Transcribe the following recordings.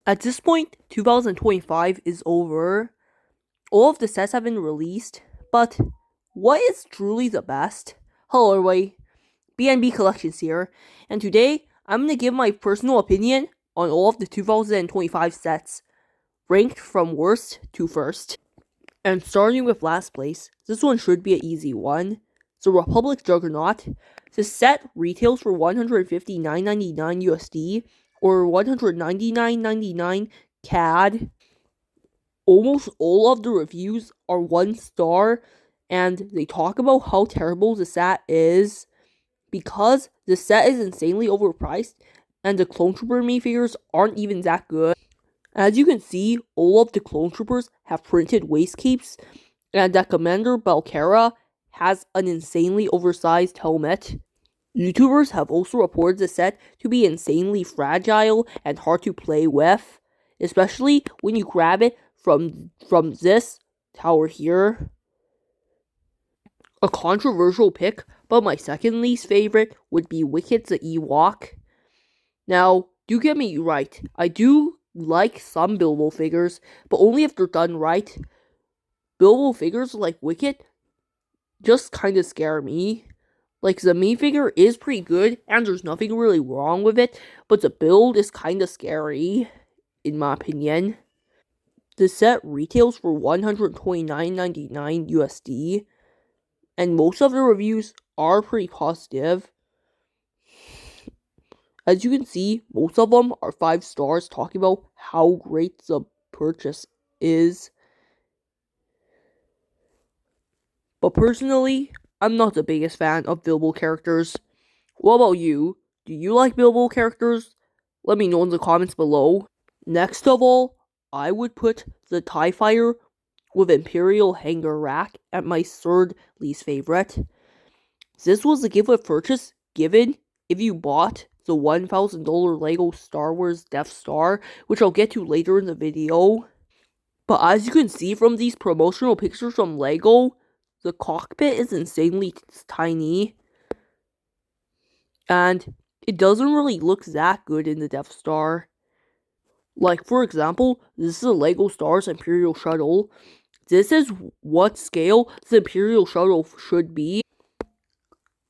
At this point, 2025 is over. All of the sets have been released, but what is truly the best? Hello everybody, BNB Collections here, and today I'm going to give my personal opinion on all of the 2025 sets, ranked from worst to first. And starting with last place, this one should be an easy one. The Republic Juggernaut. This set retails for $159.99 USD or $199.99 CAD. Almost all of the reviews are 1 star, and they talk about how terrible the set is because the set is insanely overpriced and the Clone Trooper minifigures aren't even that good. As you can see, all of the Clone Troopers have printed waist capes, and that Commander Belcara has an insanely oversized helmet. YouTubers have also reported the set to be insanely fragile and hard to play with, especially when you grab it from this tower here. A controversial pick, but my second least favorite would be Wicket the Ewok. Now, do get me right, I do like some Bilbo figures, but only if they're done right. Bilbo figures like Wicket just kinda scare me. Like, the main figure is pretty good, and there's nothing really wrong with it, but the build is kinda scary, in my opinion. The set retails for $129.99 USD, and most of the reviews are pretty positive. As you can see, most of them are 5 stars talking about how great the purchase is. But personally, I'm not the biggest fan of Bilbo characters. What about you? Do you like Bilbo characters? Let me know in the comments below. Next of all, I would put the TIE Fighter with Imperial Hanger Rack at my third least favorite. This was a gift with purchase given if you bought the $1,000 LEGO Star Wars Death Star, which I'll get to later in the video. But as you can see from these promotional pictures from LEGO, the cockpit is insanely tiny. And it doesn't really look that good in the Death Star. Like, for example, this is a LEGO Star Wars Imperial Shuttle. This is what scale the Imperial Shuttle should be.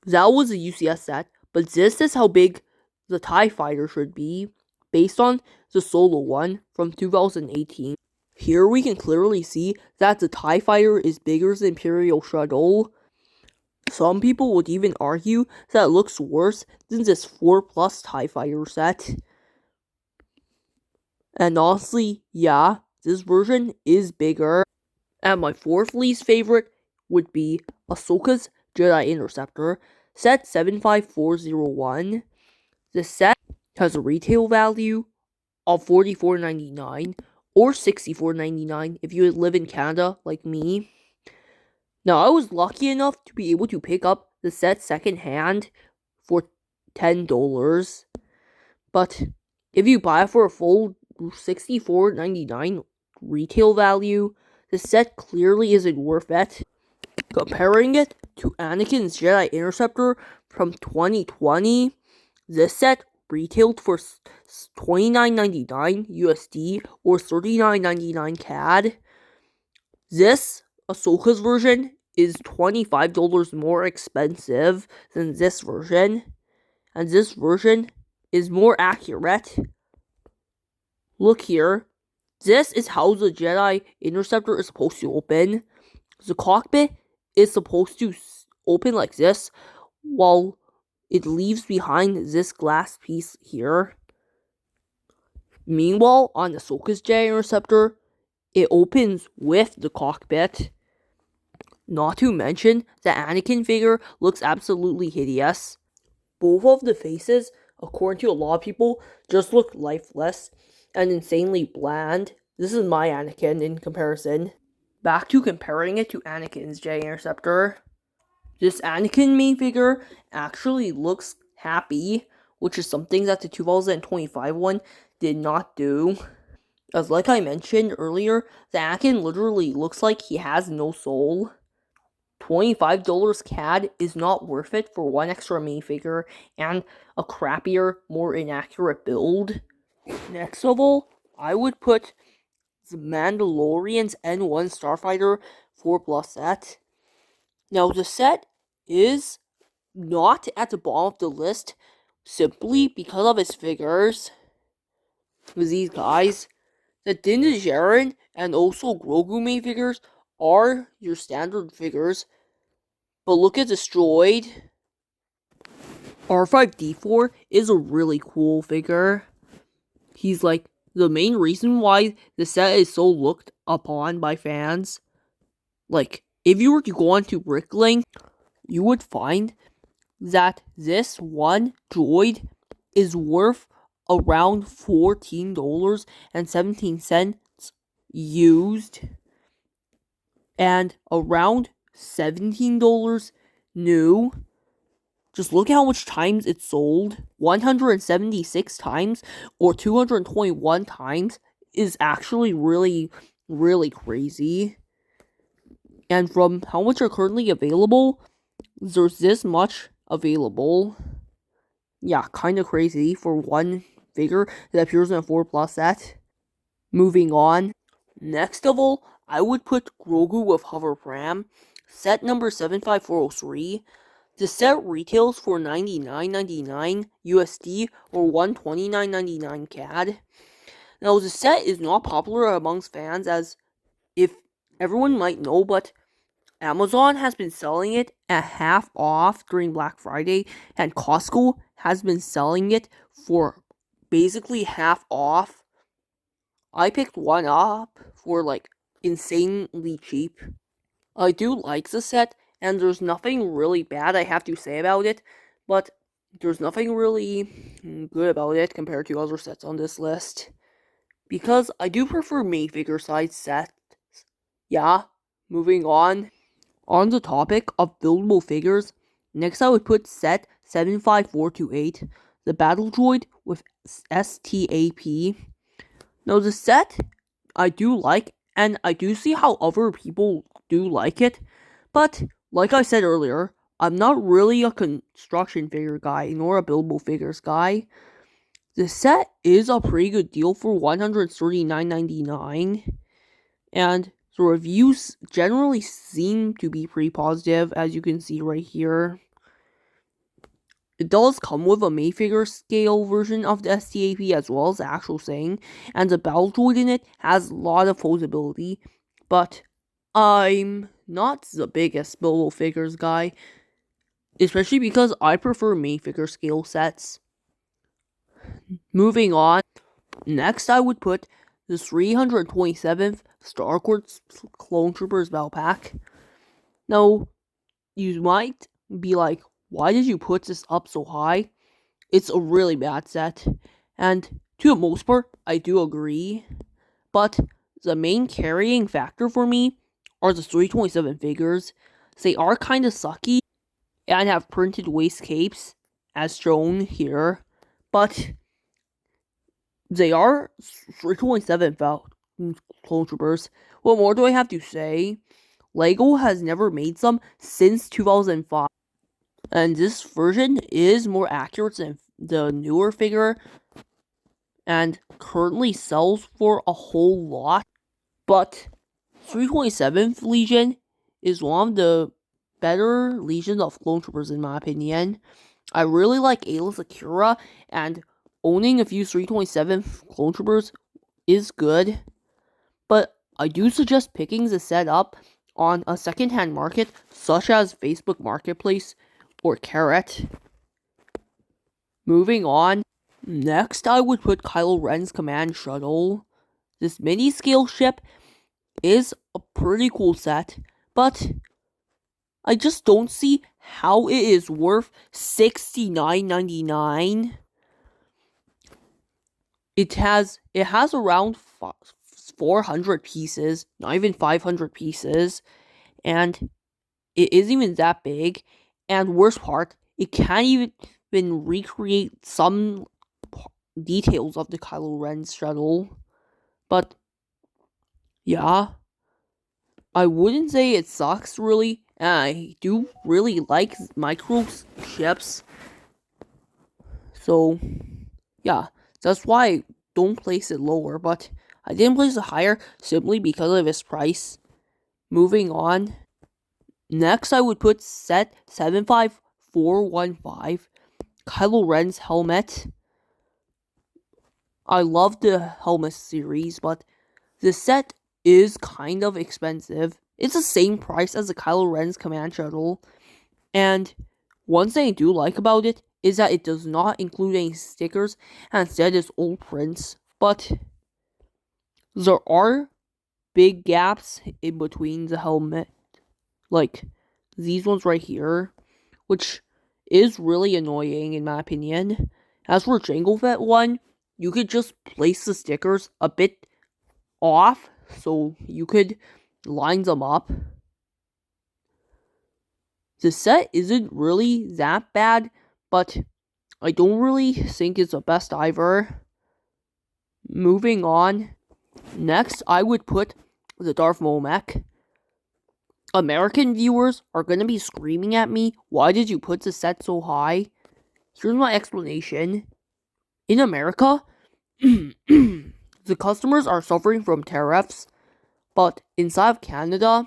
That was a UCS set, but this is how big the TIE Fighter should be, based on the Solo one from 2018. Here we can clearly see that the TIE Fighter is bigger than the Imperial Shuttle. Some people would even argue that it looks worse than this 4+ TIE Fighter set. And honestly, yeah, this version is bigger. And my fourth least favorite would be Ahsoka's Jedi Interceptor, set 75401. The set has a retail value of $44.99 or $64.99 if you live in Canada like me. Now, I was lucky enough to be able to pick up the set secondhand for $10, but if you buy it for a full $64.99 retail value, the set clearly isn't worth it. Comparing it to Anakin's Jedi Interceptor from 2020, this set retailed for $29.99 USD or $39.99 CAD. This Ahsoka's version is $25 more expensive than this version, and this version is more accurate. Look here. This is how the Jedi Interceptor is supposed to open. The cockpit is supposed to open like this, while it leaves behind this glass piece here. Meanwhile, on Ahsoka's Jedi Interceptor, it opens with the cockpit. Not to mention, the Anakin figure looks absolutely hideous. Both of the faces, according to a lot of people, just look lifeless and insanely bland. This is my Anakin in comparison. Back to comparing it to Anakin's Jedi Interceptor. This Anakin main figure actually looks happy, which is something that the 2025 one did not do. As like I mentioned earlier, the Anakin literally looks like he has no soul. $25 CAD is not worth it for one extra minifigure and a crappier, more inaccurate build. Next of all, I would put the Mandalorian's N1 Starfighter 4+ set. Now, the set is not at the bottom of the list simply because of its figures. With these guys, the Din Djarin and also Grogu main figures are your standard figures, but look at this droid. R5D4 is a really cool figure. He's like the main reason why the set is so looked upon by fans. Like, if you were to go onto Bricklink, you would find that this one droid is worth around $14.17 used and around $17 new. Just look at how much times it's sold. 176 times or 221 times is actually really, really crazy. And from how much are currently available, there's this much available. Yeah, kind of crazy for one figure that appears in a 4+ set. Moving on. Next of all, I would put Grogu with Hover Pram, set number 75403. The set retails for $99.99 USD or $129.99 CAD. Now, the set is not popular amongst fans, as if everyone might know, but Amazon has been selling it at half off during Black Friday, and Costco has been selling it for basically half off. I picked one up for like insanely cheap. I do like the set, and there's nothing really bad I have to say about it, but there's nothing really good about it compared to other sets on this list. Because I do prefer minifigure size sets. Yeah, moving on. On the topic of buildable figures, next I would put set 75428, the battle droid with STAP. Now the set I do like, and I do see how other people do like it, but like I said earlier, I'm not really a construction figure guy, nor a buildable figures guy. The set is a pretty good deal for $139.99, and the reviews generally seem to be pretty positive, as you can see right here. It does come with a Mayfigure scale version of the STAP as well as the actual thing, and the battle droid in it has a lot of posability, but I'm not the biggest buildable figures guy, especially because I prefer Mayfigure scale sets. Moving on, next I would put the 327th Star Wars Clone Troopers Battle Pack. Now, you might be like, why did you put this up so high? It's a really bad set, and to the most part, I do agree. But the main carrying factor for me are the 327 figures. They are kind of sucky and have printed waist capes, as shown here, but they are 327 Clone Troopers. What more do I have to say? LEGO has never made some since 2005. And this version is more accurate than the newer figure and currently sells for a whole lot. But 327th Legion is one of the better legions of Clone Troopers in my opinion. I really like Aayla Secura, and owning a few 327th Clone Troopers is good. But I do suggest picking the set up on a secondhand market such as Facebook Marketplace or Carrot. Moving on, next I would put Kylo Ren's command shuttle. This mini scale ship is a pretty cool set, but I just don't see how it is worth $69.99. It has around 400 pieces, not even 500 pieces, and it isn't even that big. And worst part, it can't even recreate some details of the Kylo Ren shuttle. But yeah, I wouldn't say it sucks really. And I do really like microchips. So yeah, that's why I don't place it lower, but I didn't place it higher simply because of its price. Moving on. Next, I would put set 75415, Kylo Ren's helmet. I love the helmet series, but the set is kind of expensive. It's the same price as the Kylo Ren's command shuttle. And one thing I do like about it is that it does not include any stickers, and instead it's old prints. But there are big gaps in between the helmet, like these ones right here, which is really annoying in my opinion. As for Jango Fett one, you could just place the stickers a bit off so you could line them up. The set isn't really that bad, but I don't really think it's the best either. Moving on. Next, I would put the Darth Maul mech. American viewers are gonna be screaming at me, why did you put the set so high? Here's my explanation. In America, the customers are suffering from tariffs, but inside of Canada,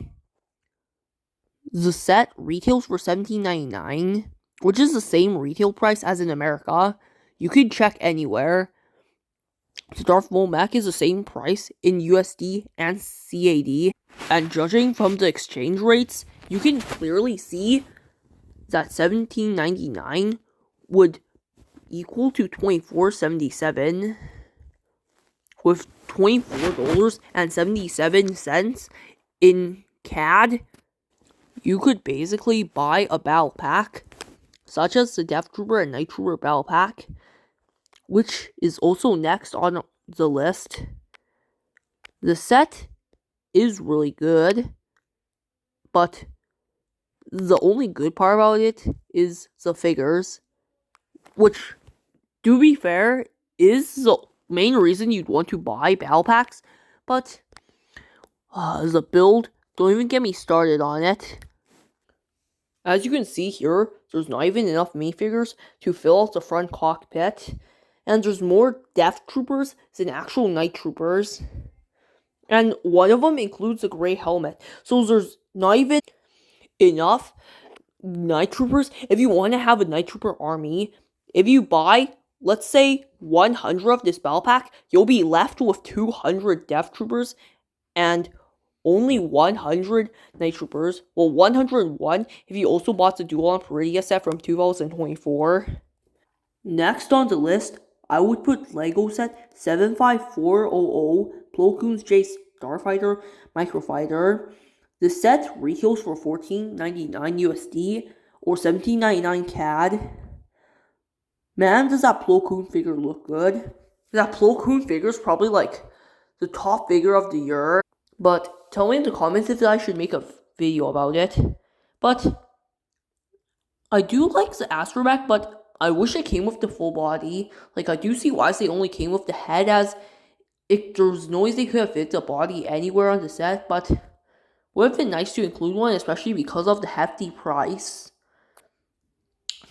the set retails for $17.99, which is the same retail price as in America. You can check anywhere. The Darth Maul mech is the same price in USD and CAD, and judging from the exchange rates, you can clearly see that $17.99 would equal to $24.77, with $24.77 in CAD. You could basically buy a battle pack, such as the Death Trooper and Night Trooper battle pack, which is also next on the list. The set is really good, but the only good part about it is the figures, which, to be fair, is the main reason you'd want to buy battle packs, but the build, don't even get me started on it. As you can see here, there's not even enough minifigures to fill out the front cockpit, and there's more Death Troopers than actual Night Troopers, and one of them includes a gray helmet, so there's not even enough Night Troopers. If you want to have a Night Trooper army, if you buy, let's say, 100 of this battle pack, you'll be left with 200 Death Troopers, and only 100 Night Troopers. Well, 101 if you also bought the Duel on Peridia set from 2024. Next on the list, I would put Lego set 75400 Plo Koon's J Starfighter Microfighter. The set retails for $14.99 USD or $17.99 CAD. Man, does that Plo Koon figure look good? That Plo Koon figure is probably like the top figure of the year. But tell me in the comments if I should make a video about it. But I do like the Astromech, but I wish it came with the full body. Like, I do see why they only came with the head, as if there's no way they could have fit the body anywhere on the set, but would have been nice to include one, especially because of the hefty price.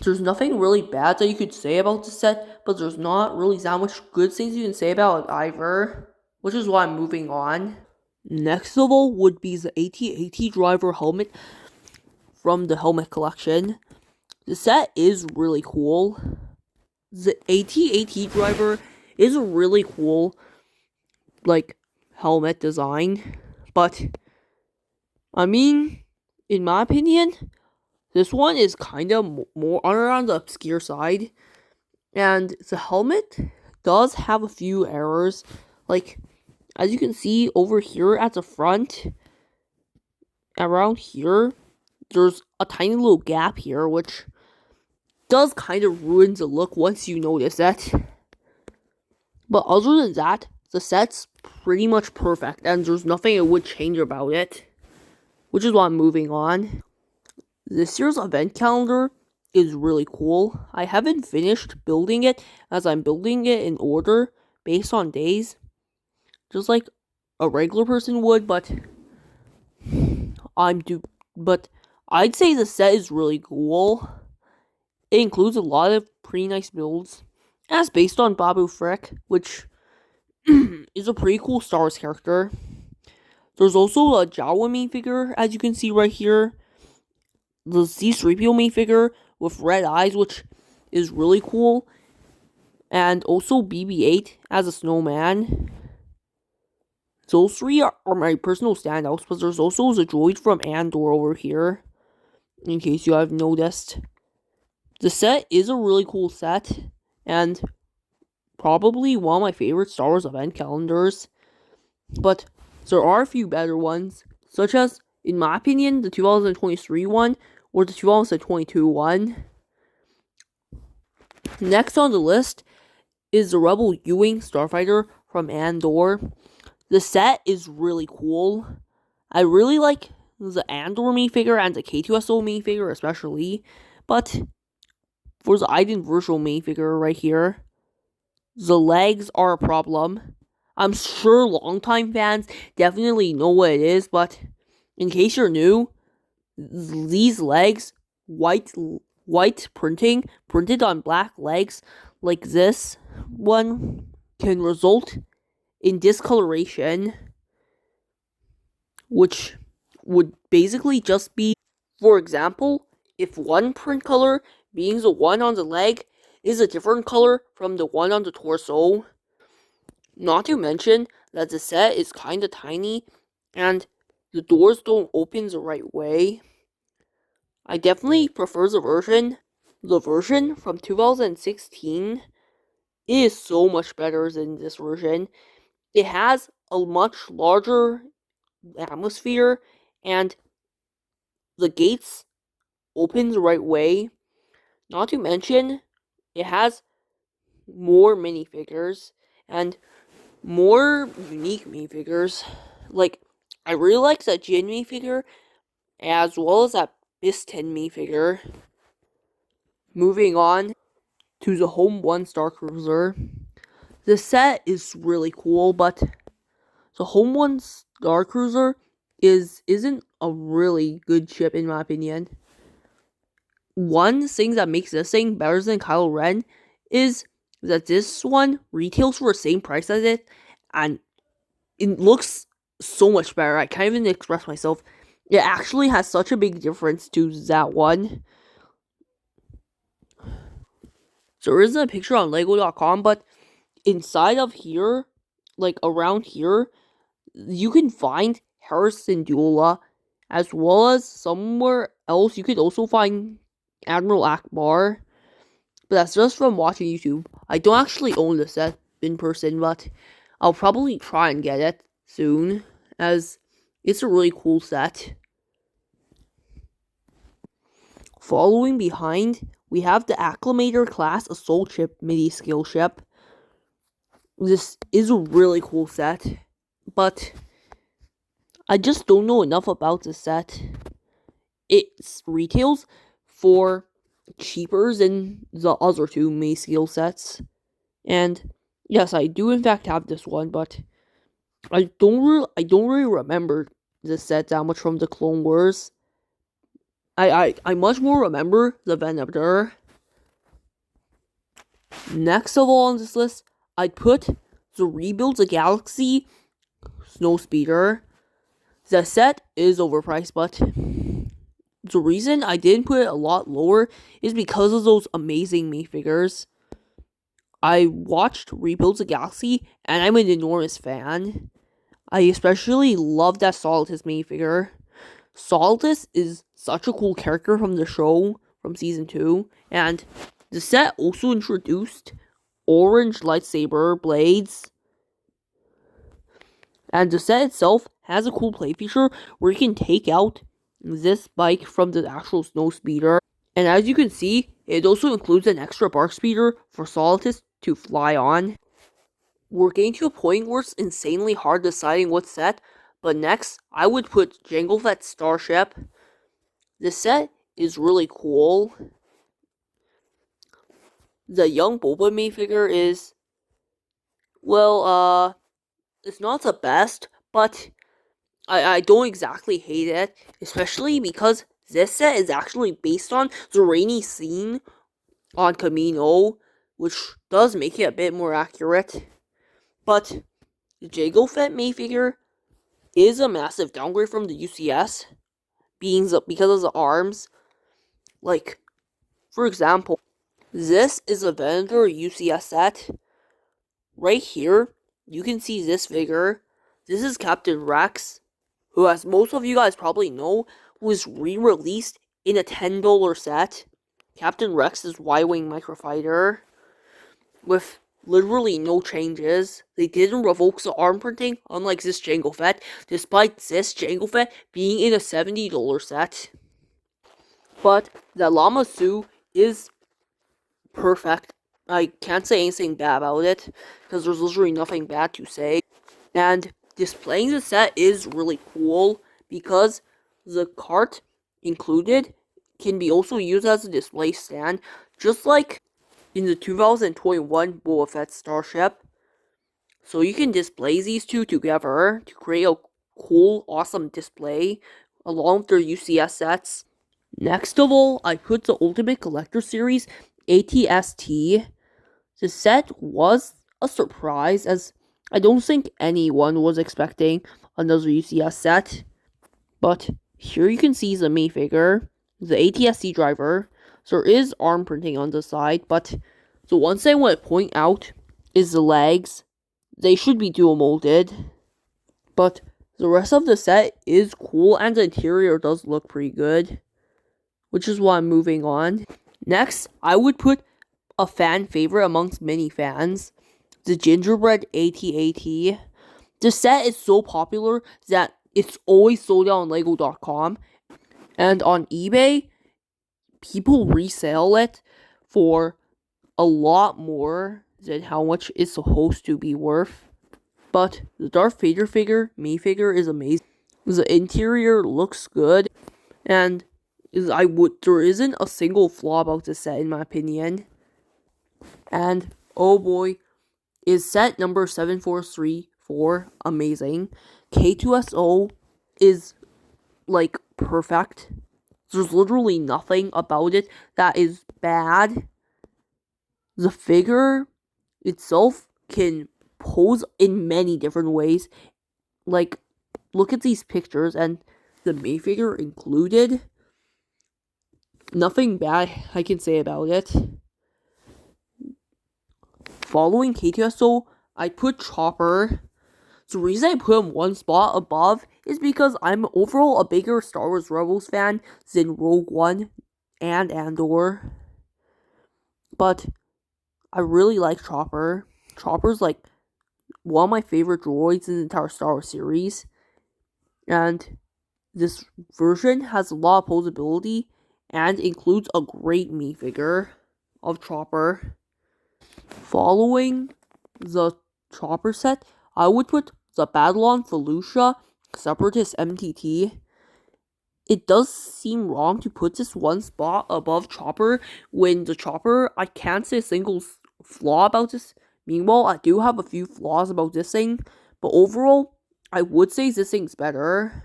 There's nothing really bad that you could say about the set, but there's not really that much good things you can say about it either, which is why I'm moving on. Next of all would be the AT-AT driver helmet from the helmet collection. The set is really cool. The AT-AT driver is a really cool, like, helmet design, but I mean, in my opinion, this one is kind of more around the obscure side, and the helmet does have a few errors. Like, as you can see over here at the front, around here, there's a tiny little gap here, which does kind of ruin the look once you notice it. But other than that, the set's pretty much perfect, and there's nothing I would change about it, which is why I'm moving on. This year's event calendar is really cool. I haven't finished building it, as I'm building it in order based on days, just like a regular person would, but I'd say the set is really cool. It includes a lot of pretty nice builds, as based on Babu Frick, which is a pretty cool Star Wars character. There's also a Jawa main figure, as you can see right here. The C-3PO main figure with red eyes, which is really cool. And also BB-8 as a snowman. Those three are my personal standouts, but there's also the droid from Andor over here, in case you have noticed. The set is a really cool set, and probably one of my favorite Star Wars event calendars. But there are a few better ones, such as, in my opinion, the 2023 one or the 2022 one. Next on the list is the Rebel U-Wing Starfighter from Andor. The set is really cool. I really like the Andor minifigure and the K2SO minifigure especially, but for the Iden Virtual minifigure right here, the legs are a problem. I'm sure longtime fans definitely know what it is, but in case you're new, these legs, white printing, printed on black legs, like this one, can result in discoloration, which would basically just be, for example, if one print color, being the one on the leg, is a different color from the one on the torso. Not to mention that the set is kinda tiny, and the doors don't open the right way. I definitely prefer the version from 2016 is so much better than this version. It has a much larger atmosphere, and the gates open the right way. Not to mention, it has more minifigures and more unique minifigures. Like, I really like that Jin minifigure, as well as that Bistan minifigure. Moving on to the Home 1 Star Cruiser. The set is really cool, but the Home 1 Star Cruiser isn't a really good ship in my opinion. One thing that makes this thing better than Kylo Ren is that this one retails for the same price as it, and it looks so much better. I can't even express myself. It actually has such a big difference to that one. There isn't a picture on Lego.com, but inside of here, like around here, you can find Hera Syndulla, as well as somewhere else you could also find Admiral Akbar. But that's just from watching YouTube. I don't actually own the set in person, but I'll probably try and get it soon, as it's a really cool set. Following behind, we have the Acclamator class Assault Ship midi scale ship. This is a really cool set, but I just don't know enough about this set. It retails for cheaper than the other two midi scale sets, and yes, I do in fact have this one, but I don't really remember this set that much from the Clone Wars. I much more remember the Venator. Next of all on this list, I'd put the Rebuild the Galaxy Snowspeeder. The set is overpriced, but the reason I didn't put it a lot lower is because of those amazing minifigures. I watched Rebuild the Galaxy, and I'm an enormous fan. I especially love that Solidus minifigure. Solidus is such a cool character from the show, from Season 2, and the set also introduced orange lightsaber blades. And the set itself has a cool play feature where you can take out this bike from the actual Snowspeeder. And as you can see, it also includes an extra bark speeder for Solidus to fly on. We're getting to a point where it's insanely hard deciding what set, but next, I would put Jango Fett's Starship. This set is really cool. The young Boba minifigure is, well, it's not the best, but I don't exactly hate it, especially because this set is actually based on the rainy scene on Kamino, which does make it a bit more accurate. But the Jango Fett minifigure is a massive downgrade from the UCS, because of the arms. Like, for example, this is a Venator UCS set. Right here, you can see this figure. This is Captain Rex, who, as most of you guys probably know, was re-released in a $10 set. Captain Rex's Y-Wing microfighter, with literally no changes. They didn't revoke the arm printing, unlike this Jango Fett, despite this Jango Fett being in a $70 set. But the Llama Su is perfect. I can't say anything bad about it, because there's literally nothing bad to say. And displaying the set is really cool, because the cart included can be also used as a display stand, just like in the 2021 Boba Fett Starship. So you can display these two together to create a cool, awesome display along with their UCS sets. Next of all, I put the Ultimate Collector Series ATST. The set was a surprise, as I don't think anyone was expecting another UCS set. But here you can see the minifigure, the ATST driver. There is arm printing on the side, but the one thing I want to point out is the legs. They should be dual molded, but the rest of the set is cool and the interior does look pretty good, which is why I'm moving on. Next, I would put a fan favorite amongst many fans, the Gingerbread AT-AT. The set is so popular that it's always sold out on Lego.com, and on eBay, people resell it for a lot more than how much it's supposed to be worth. But the Darth Vader minifigure is amazing. The interior looks good, and there isn't a single flaw about this set in my opinion. And oh boy, is set number 7434 amazing. K2SO is like perfect. There's literally nothing about it that is bad. The figure itself can pose in many different ways. Like, look at these pictures, and the minifigure included. Nothing bad I can say about it. Following K2SO, I put Chopper. The reason I put him one spot above is because I'm overall a bigger Star Wars Rebels fan than Rogue One and Andor. But I really like Chopper. Chopper's like one of my favorite droids in the entire Star Wars series. And this version has a lot of posability and includes a great minifigure of Chopper. Following the Chopper set, I would put the Babylon Felucia Separatist MTT. It does seem wrong to put this one spot above Chopper when the Chopper, I can't say a single flaw about this. Meanwhile, I do have a few flaws about this thing, but overall, I would say this thing's better.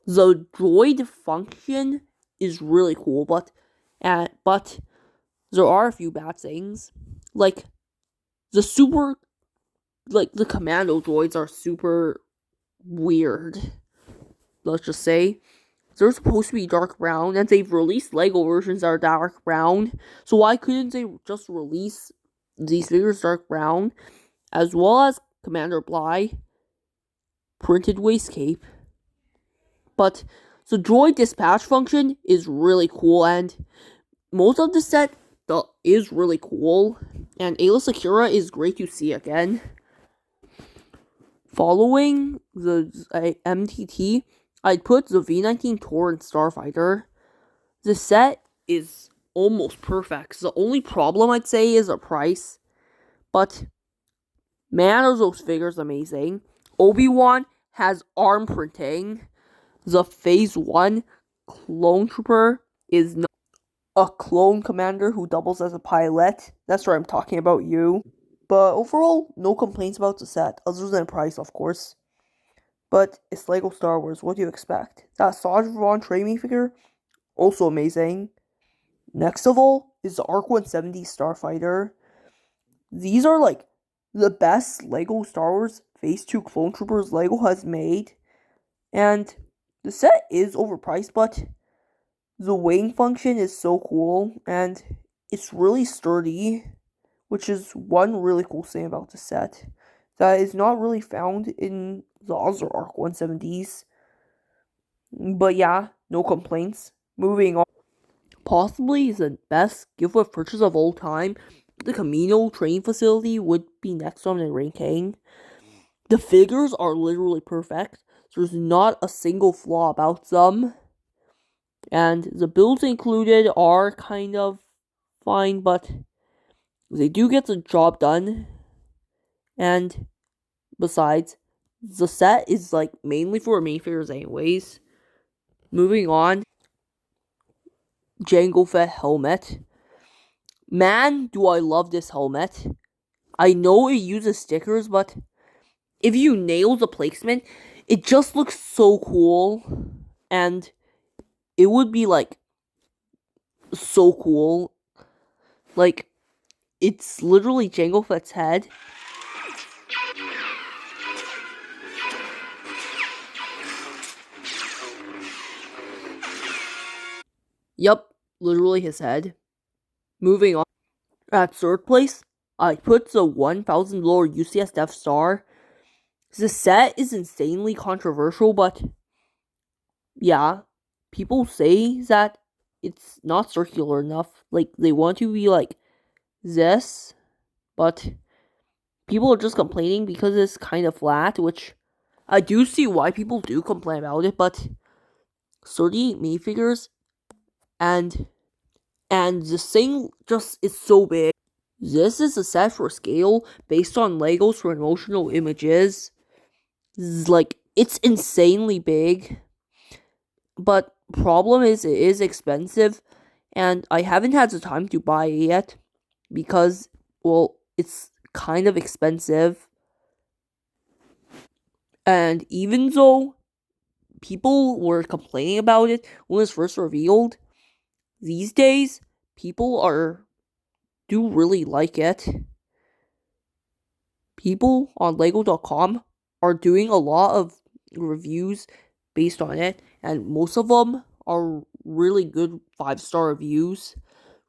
The droid function is really cool, but there are a few bad things. Like, the commando droids are super weird. Let's just say. They're supposed to be dark brown, and they've released Lego versions that are dark brown. So why couldn't they just release these figures dark brown, as well as Commander Bly printed waist cape? But the droid dispatch function is really cool, and most of the set is really cool, and Aayla Secura is great to see again. Following the MTT, I'd put the V-19 Torrent Starfighter. The set is almost perfect. The only problem I'd say is the price, but man, are those figures amazing. Obi-Wan has arm printing. The Phase 1 Clone Trooper is not a clone commander who doubles as a pilot. That's right, I'm talking about you. But overall, no complaints about the set, other than price, of course. But it's Lego Star Wars, what do you expect? That Sarge Von Trey figure, also amazing. Next of all is the ARC-170 Starfighter. These are like the best Lego Star Wars Phase 2 Clone Troopers Lego has made. And the set is overpriced, but the weighing function is so cool and it's really sturdy, which is one really cool thing about the set that is not really found in the other Arc 170s. But yeah, no complaints. Moving on. Possibly the best giveaway purchase of all time, the Kamino training facility would be next on the ranking. The figures are literally perfect. There's not a single flaw about them. And the builds included are kind of fine, but they do get the job done. And besides, the set is like mainly for minifigures anyways. Moving on, Jango Fett helmet. Man, do I love this helmet. I know it uses stickers, but if you nail the placement, it just looks so cool. And it would be like so cool. Like, it's literally Jango Fett's head. Yup, literally his head. Moving on. At third place, I put the $1,000 UCS Death Star. The set is insanely controversial, but yeah, people say that it's not circular enough. Like, they want to be like this, but people are just complaining because it's kind of flat, which I do see why people do complain about it, but 38 minifigures and the thing just is so big. This is a set for scale based on Legos for emotional images. Like, it's insanely big, but problem is it is expensive, and I haven't had the time to buy it yet because, well, it's kind of expensive. And even though people were complaining about it when it was first revealed, these days people do really like it. People on Lego.com are doing a lot of reviews based on it, and most of them are really good 5-star reviews.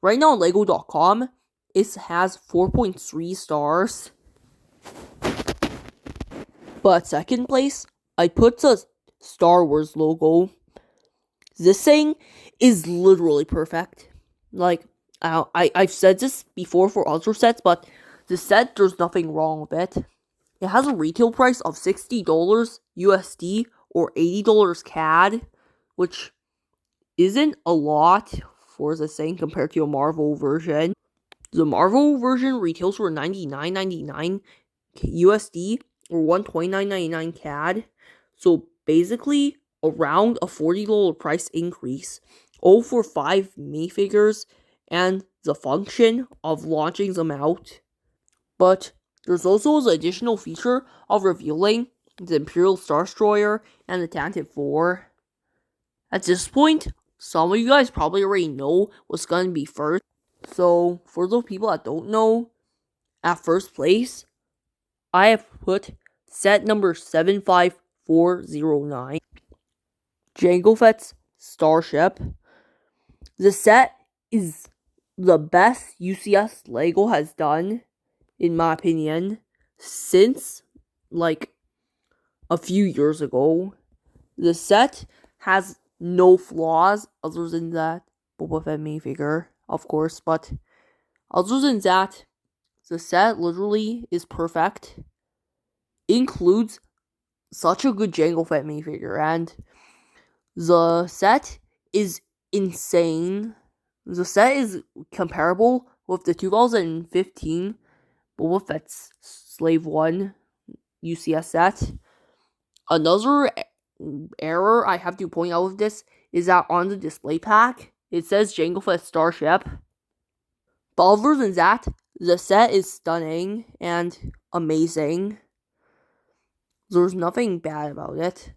Right now on Lego.com, it has 4.3 stars. But second place, I put the Star Wars logo. This thing is literally perfect. Like, I've said this before for other sets, but the set, there's nothing wrong with it. It has a retail price of $60 USD or $80 CAD, which isn't a lot for the thing compared to a Marvel version. The Marvel version retails for $99.99 USD or $129.99 CAD. So basically around a $40 price increase. All for 5 minifigures and the function of launching them out. But there's also the additional feature of revealing the Imperial Star Destroyer and the Tantive 4. At this point, some of you guys probably already know what's going to be first. So, for those people that don't know, at first place, I have put set number 75409, Jango Fett's Starship. The set is the best UCS Lego has done, in my opinion, since like a few years ago. The set has no flaws other than that Boba Fett minifigure, of course, but other than that, the set literally is perfect. Includes such a good Jango Fett minifigure, and the set is insane. The set is comparable with the 2015 Boba Fett's Slave 1 UCS set. Another error I have to point out with this is that on the display pack, it says Jango Fett Starship. But other than that, the set is stunning and amazing. There's nothing bad about it.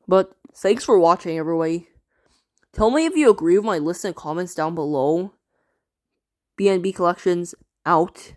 But thanks for watching, everybody. Tell me if you agree with my list in comments down below. BNB Collections out.